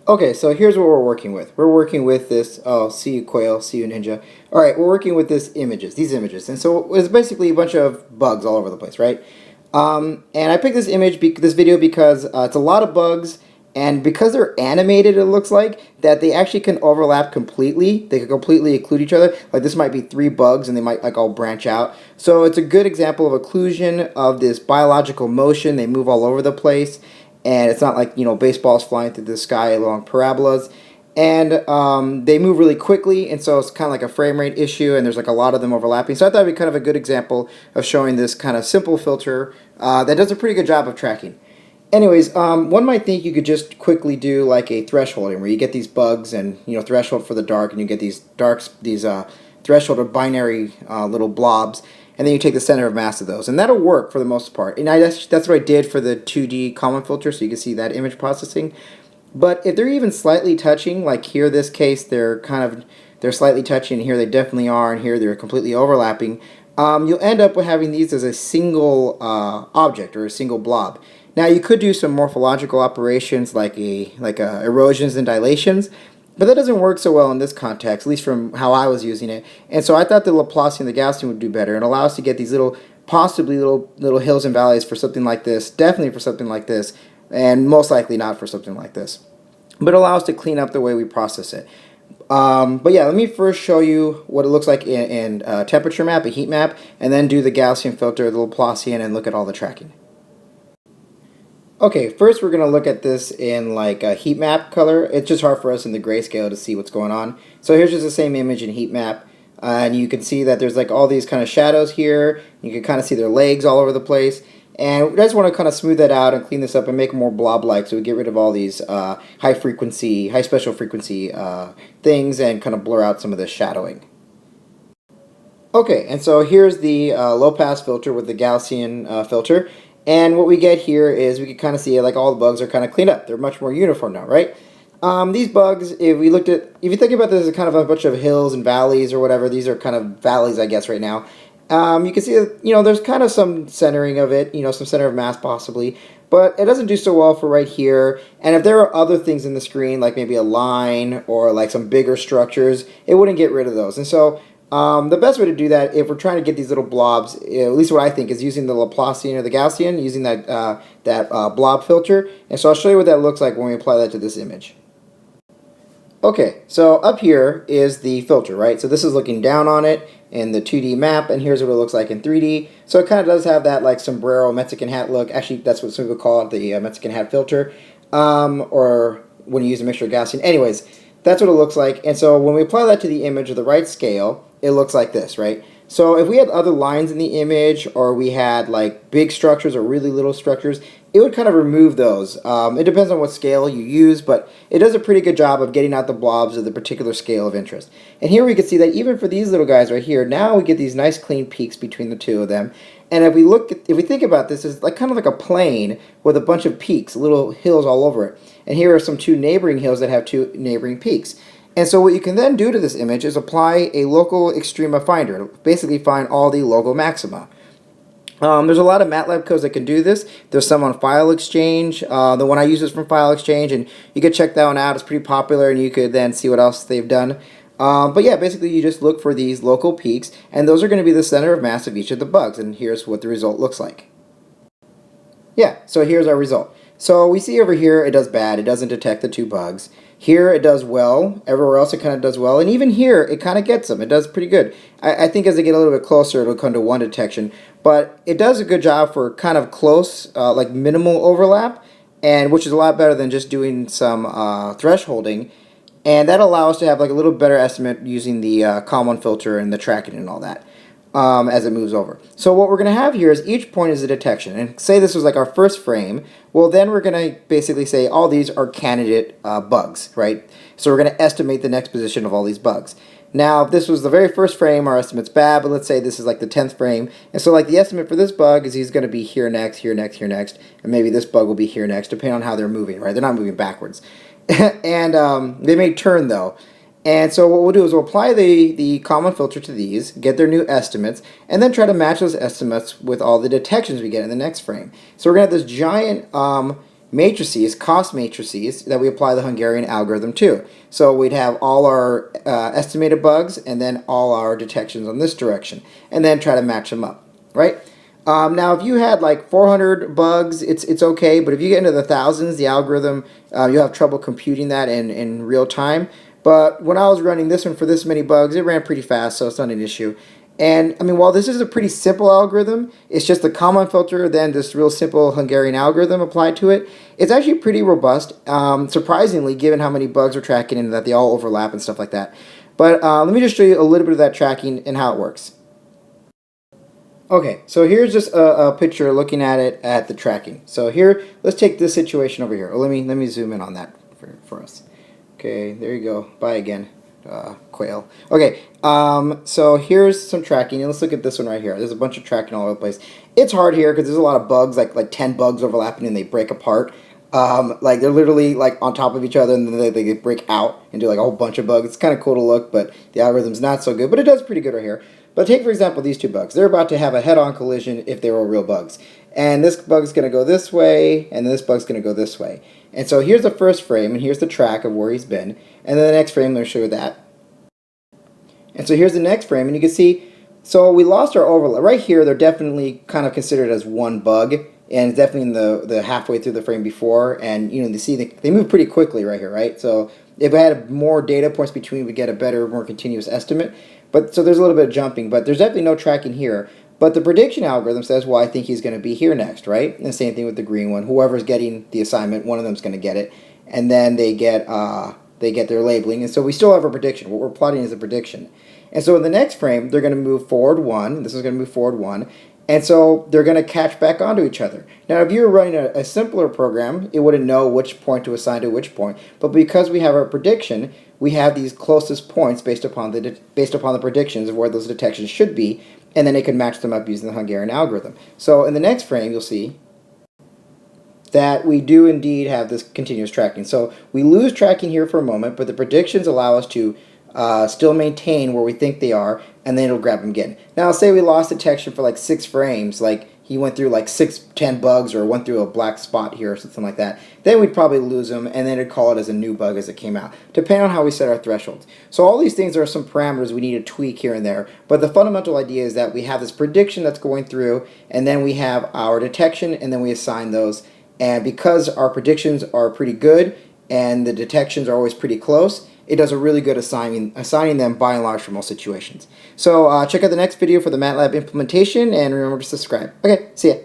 Okay, so here's what we're working with. We're working with this, oh, see you quail, see you ninja. All right, we're working with these images. And so it's basically a bunch of bugs all over the place, right? And I picked this video because it's a lot of bugs, and because they're animated, it looks like, that they actually can overlap completely. They can completely occlude each other. Like this might be three bugs and they might like all branch out. So it's a good example of occlusion of this biological motion. They move all over the place, and it's not like, baseballs flying through the sky along parabolas. And they move really quickly, and so it's kind of like a frame rate issue, and there's like a lot of them overlapping. So I thought it'd be kind of a good example of showing this kind of simple filter that does a pretty good job of tracking. Anyways, one might think you could just quickly do like a thresholding where you get these bugs and threshold for the dark, and you get these threshold or binary little blobs, and then you take the center of mass of those, and that'll work for the most part. And that's what I did for the 2D common filter, so you can see that image processing. But if they're even slightly touching, like here, this case, they're slightly touching, and here they definitely are, and here they're completely overlapping. You'll end up with having these as a single object or a single blob. Now you could do some morphological operations like erosions and dilations, but that doesn't work so well in this context, at least from how I was using it. And so I thought the Laplacian and the Gaussian would do better and allow us to get these possibly little hills and valleys for something like this, definitely for something like this, and most likely not for something like this. But allow us to clean up the way we process it. But yeah, let me first show you what it looks like in temperature map, a heat map, and then do the Gaussian filter, the Laplacian, and look at all the tracking. Okay, first we're going to look at this in like a heat map color. It's just hard for us in the grayscale to see what's going on. So here's just the same image in heat map. And you can see that there's like all these kind of shadows here. You can kind of see their legs all over the place. And we just want to kind of smooth that out and clean this up and make it more blob-like, so we get rid of all these high special frequency things and kind of blur out some of the shadowing. Okay, and so here's the low-pass filter with the Gaussian filter. And what we get here is we can kind of see like all the bugs are kind of cleaned up. They're much more uniform now, right? These bugs, if you think about this as kind of a bunch of hills and valleys or whatever, these are kind of valleys, I guess, right now. You can see that, there's kind of some centering of it, some center of mass possibly, but it doesn't do so well for right here. And if there are other things in the screen, like maybe a line or like some bigger structures, it wouldn't get rid of those. And so the best way to do that, if we're trying to get these little blobs, at least what I think, is using the Laplacian or the Gaussian, using that blob filter. And so I'll show you what that looks like when we apply that to this image. Okay, so up here is the filter, right? So this is looking down on it in the 2D map, and here's what it looks like in 3D. So it kind of does have that like sombrero Mexican hat look. Actually, that's what some people call it, the Mexican hat filter, or when you use a mixture of Gaussian. Anyways, that's what it looks like. And so when we apply that to the image of the right scale, it looks like this, right? So if we had other lines in the image, or we had like big structures or really little structures, it would kind of remove those. It depends on what scale you use, but it does a pretty good job of getting out the blobs of the particular scale of interest. And here we can see that even for these little guys right here, now we get these nice clean peaks between the two of them. And if we think about this, it's like kind of like a plane with a bunch of peaks, little hills all over it. And here are some two neighboring hills that have two neighboring peaks. And so what you can then do to this image is apply a local extrema finder, basically find all the local maxima. There's a lot of MATLAB codes that can do this. There's some on File Exchange. The one I use is from File Exchange, and you could check that one out. It's pretty popular, and you could then see what else they've done. But yeah, basically you just look for these local peaks, and those are going to be the center of mass of each of the bugs, and here's what the result looks like. Yeah, so here's our result. So we see over here it does bad. It doesn't detect the two bugs. Here it does well. Everywhere else it kind of does well. And even here it kind of gets them. It does pretty good. I think as they get a little bit closer it'll come to one detection. But it does a good job for kind of close, like minimal overlap, and which is a lot better than just doing some thresholding. And that allows us to have like a little better estimate using the common filter and the tracking and all that. As it moves over. So what we're going to have here is each point is a detection. And say this was like our first frame, well then we're going to basically say all these are candidate bugs, right? So we're going to estimate the next position of all these bugs. Now if this was the very first frame, our estimate's bad, but let's say this is like the 10th frame. And so like the estimate for this bug is he's going to be here next, here next, here next, and maybe this bug will be here next, depending on how they're moving, right? They're not moving backwards. And they may turn though. And so what we'll do is we'll apply the common filter to these, get their new estimates, and then try to match those estimates with all the detections we get in the next frame. So we're going to have this giant matrices, cost matrices, that we apply the Hungarian algorithm to. So we'd have all our estimated bugs and then all our detections on this direction, and then try to match them up, right? Now, if you had like 400 bugs, it's okay, but if you get into the thousands, the algorithm, you'll have trouble computing that in real time. But when I was running this one for this many bugs, it ran pretty fast, so it's not an issue. And I mean, while this is a pretty simple algorithm, it's just the Kalman filter, then this real simple Hungarian algorithm applied to it. It's actually pretty robust, surprisingly, given how many bugs we're tracking and that they all overlap and stuff like that. But let me just show you a little bit of that tracking and how it works. Okay, so here's just a picture looking at it at the tracking. So here, let's take this situation over here. Oh, let me zoom in on that for us. Okay, there you go. Bye again, quail. Okay, so here's some tracking, and let's look at this one right here. There's a bunch of tracking all over the place. It's hard here because there's a lot of bugs, like 10 bugs overlapping, and they break apart. Like they're literally like on top of each other, and then they break out into like a whole bunch of bugs. It's kind of cool to look, but the algorithm's not so good. But it does pretty good right here. But take, for example, these two bugs. They're about to have a head-on collision if they were real bugs. And this bug's going to go this way, and this bug's going to go this way. And so here's the first frame, and here's the track of where he's been. And then the next frame, they'll show you that. And so here's the next frame, and you can see, so we lost our overlap. Right here, they're definitely kind of considered as one bug, and it's definitely in the halfway through the frame before. And, you know, you see they move pretty quickly right here, right? So if we had more data points between, we'd get a better, more continuous estimate. But so there's a little bit of jumping, but there's definitely no tracking here. But the prediction algorithm says, well, I think he's going to be here next, right? And the same thing with the green one. Whoever's getting the assignment, one of them's going to get it, and then they get their labeling. And so we still have a prediction. What we're plotting is a prediction. And so in the next frame, they're going to move forward one. This is going to move forward one. And so they're going to catch back onto each other. Now, if you were running a simpler program, it wouldn't know which point to assign to which point. But because we have our prediction, we have these closest points based upon the predictions of where those detections should be, and then it can match them up using the Hungarian algorithm. So in the next frame, you'll see that we do indeed have this continuous tracking. So we lose tracking here for a moment, but the predictions allow us to still maintain where we think they are, and then it'll grab them again. Now, say we lost detection for like 6 frames, like he went through like 10 bugs or went through a black spot here or something like that, then we'd probably lose them, and then it'd call it as a new bug as it came out, depending on how we set our thresholds. So all these things are some parameters we need to tweak here and there, but the fundamental idea is that we have this prediction that's going through, and then we have our detection, and then we assign those. And because our predictions are pretty good, and the detections are always pretty close, it does a really good assigning them by and large for most situations. So check out the next video for the MATLAB implementation, and remember to subscribe. Okay, see ya.